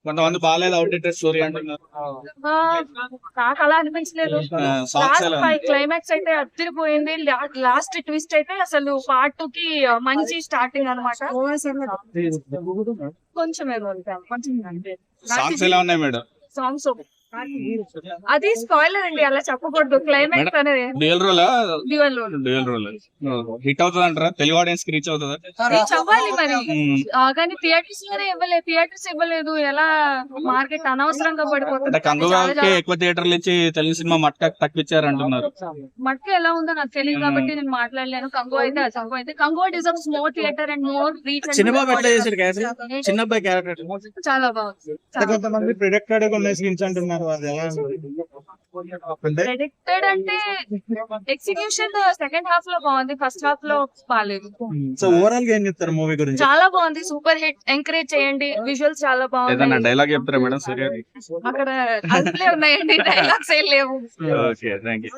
కొంతమంది బాగాలేదు outdated story అంటున్నారు. నాకు అలా అనిపించలేదు. సాంగ్స్ ఎలా క్లైమాక్స్ అయితే అదిరిపోయింది. లాస్ట్ ట్విస్ట్ అయితే అసలు పార్ట్ 2 కి మంచి స్టార్టింగ్ అనమాట. కొంచెం సాంగ్స్ ఎలా ఉన్నాయి మేడం? సాంగ్స్ అది స్పాయిలర్ అండి, అలా చెప్పకూడదు. క్లైమాక్స్ అనేది dual role dual role hit అవుతుంది అంటారా? తెలుగు ఆడియన్స్ కి రీచ్ అవుతుందా? రీచ్ అవ్వాలి మరి. కానీ థియేటర్స్ లోనే ఇవ్వలేదు. ఎలా మార్కెట్ అనవసరంగా అంటే పడిపోతుంది. కంగువాకి ఎక్కువ థియేటర్లు ఇచ్చి తెలుగు సినిమా మట్క తక్కువిచ్చారు అంటున్నారు. మట్క ఎలా ఉందో నాకు తెలియదు కాబట్టి నేను మాట్లాడలేను. Kanguva deserves more theatre and more reach. చాలా బాగుంది. కొంతమంది ప్రిడిక్టెడ్ గా ఉన్నాయి సీన్స్ అంటున్నారు. ప్రెడిక్టెడ్ అంటే ఎగ్జిక్యూషన్ సెకండ్ హాఫ్ లో బాగుంది, ఫస్ట్ హాఫ్ లో బాగాలేదు. సో ఓవరాల్ గా ఏం చెప్తారు మూవీ గురించి? చాలా బాగుంది, సూపర్ హిట్. ఎంకరేజ్ చేయండి. విజువల్స్ చాలా బాగుంది. డైలాగ్ చెప్తారా మేడం? సరే అక్కడ అసలే ఉన్నాయండి, డైలాగ్స్ ఏం లేవు. Okay, thank you.